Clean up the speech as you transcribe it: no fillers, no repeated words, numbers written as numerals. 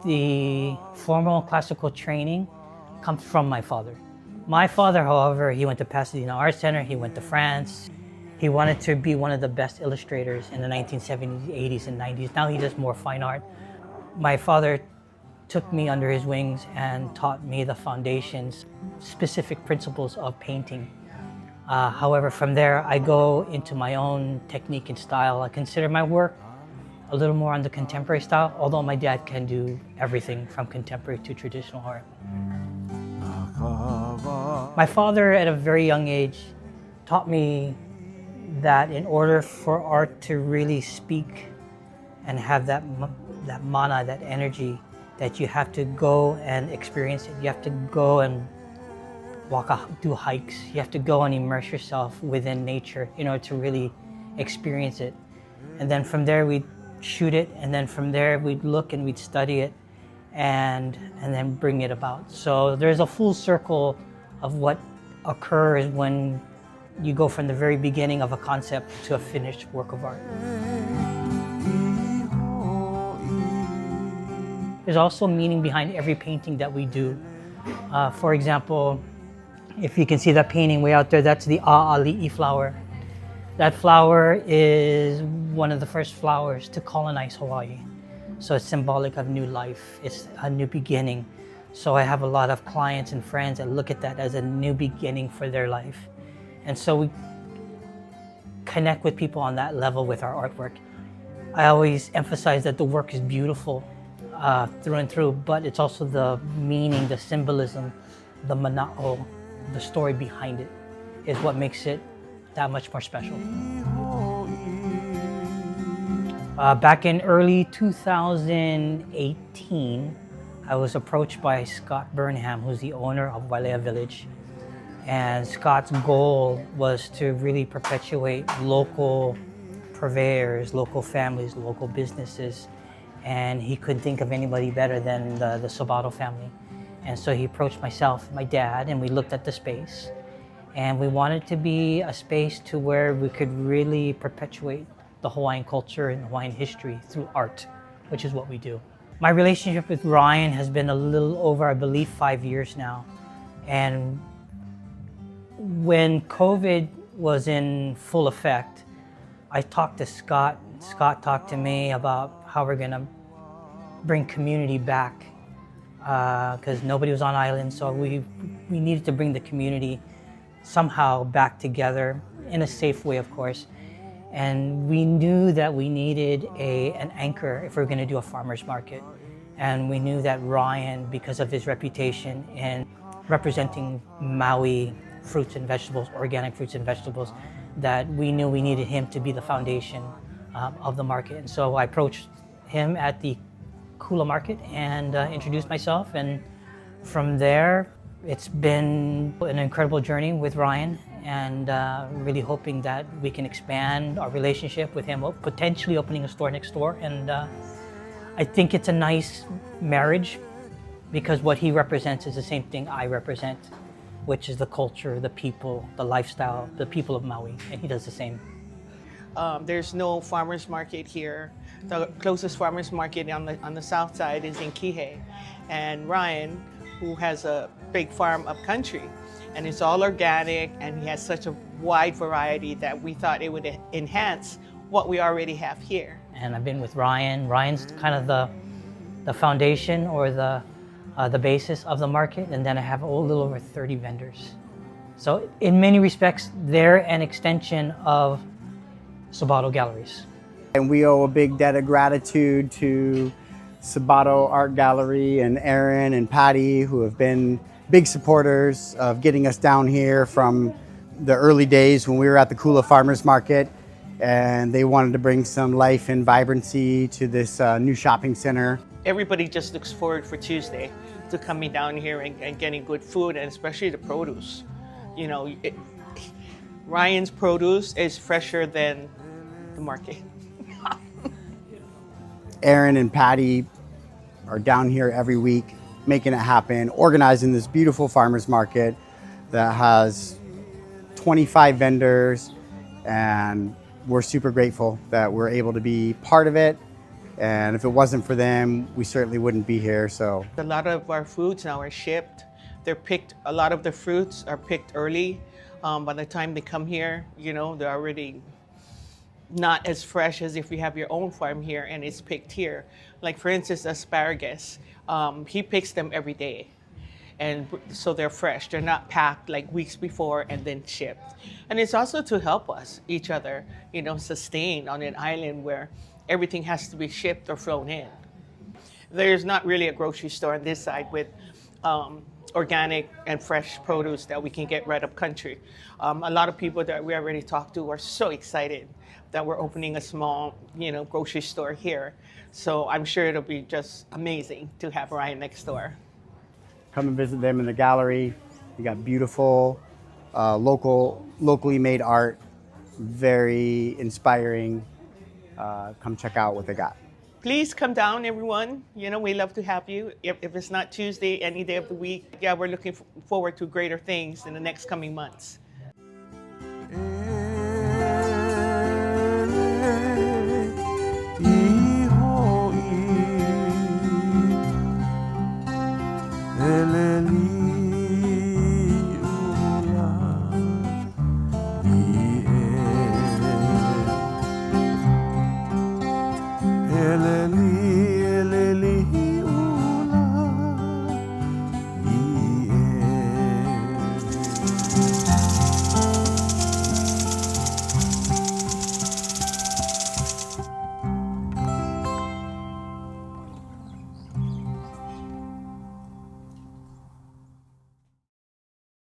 The formal classical training comes from my father. My father, however, he went to Pasadena Art Center, he went to France. He wanted to be one of the best illustrators in the 1970s, 80s, and 90s. Now he does more fine art. My father took me under his wings and taught me the foundations, specific principles of painting. However, from there, I go into my own technique and style. I consider my work a little more on the contemporary style, although my dad can do everything from contemporary to traditional art. My father, at a very young age, taught me that in order for art to really speak and have that mana, that energy, that you have to go and experience it. You have to go and do hikes. You have to go and immerse yourself within nature in order to really experience it. And then from there we'd shoot it, and then from there we'd look and we'd study it and then bring it about. So there's a full circle of what occurs when you go from the very beginning of a concept to a finished work of art. There's also meaning behind every painting that we do. For example, if you can see that painting way out there, that's the A'ali'i flower. That flower is one of the first flowers to colonize Hawaii. So it's symbolic of new life. It's a new beginning. So I have a lot of clients and friends that look at that as a new beginning for their life. And so we connect with people on that level with our artwork. I always emphasize that the work is beautiful through and through, but it's also the meaning, the symbolism, the mana'o, the story behind it is what makes it that much more special. Back in early 2018, I was approached by Scott Burnham, who's the owner of Wailea Village. And Scott's goal was to really perpetuate local purveyors, local families, local businesses. And he couldn't think of anybody better than the Sabado family. And so he approached myself, my dad, and we looked at the space. And we wanted to be a space to where we could really perpetuate the Hawaiian culture and Hawaiian history through art, which is what we do. My relationship with Ryan has been a little over, I believe, 5 years now. And when COVID was in full effect, I talked to Scott. Scott talked to me about how we're gonna bring community back because nobody was on island, so we needed to bring the community somehow back together in a safe way, of course. And we knew that we needed an anchor if we were going to do a farmer's market. And we knew that Ryan, because of his reputation in representing Maui fruits and vegetables, organic fruits and vegetables, that we knew we needed him to be the foundation of the market. And so I approached him at the Kula market and introduced myself. And from there, it's been an incredible journey with Ryan, and really hoping that we can expand our relationship with him, potentially opening a store next door. And I think it's a nice marriage because what he represents is the same thing I represent, which is the culture, the people, the lifestyle, the people of Maui, and he does the same. There's no farmer's market here. The closest farmer's market on the south side is in Kihei. And Ryan, who has a big farm up country, and it's all organic, and he has such a wide variety that we thought it would enhance what we already have here. And I've been with Ryan. Ryan's kind of the foundation or the basis of the market, and then I have a little over 30 vendors. So in many respects, they're an extension of Sabado Galleries. And we owe a big debt of gratitude to Sabado Art Gallery and Aaron and Patty, who have been big supporters of getting us down here from the early days when we were at the Kula Farmers Market, and they wanted to bring some life and vibrancy to this new shopping center. Everybody just looks forward for Tuesday to coming down here and getting good food, and especially the produce. You know, Ryan's produce is fresher than the market. Aaron and Patty are down here every week, making it happen, organizing this beautiful farmers market that has 25 vendors, and we're super grateful that we're able to be part of it And if it wasn't for them, we certainly wouldn't be here. So A lot of our foods now are shipped. They're picked, a lot of the fruits are picked early. By the time they come here, you know, they're already not as fresh as if you have your own farm here and it's picked here. Like for instance, asparagus, he picks them every day. And so they're fresh. They're not packed like weeks before and then shipped. And it's also to help us, each other, you know, sustain on an island where everything has to be shipped or flown in. There's not really a grocery store on this side with organic and fresh produce that we can get right up country. A lot of people that we already talked to are so excited that we're opening a small, you know, grocery store here. So I'm sure it'll be just amazing to have Ryan next door. come and visit them in the gallery. You got beautiful, locally made art, very inspiring. Come check out what they got. Please come down, everyone. You know, we love to have you. If it's not Tuesday, any day of the week, yeah, we're looking forward to greater things in the next coming months.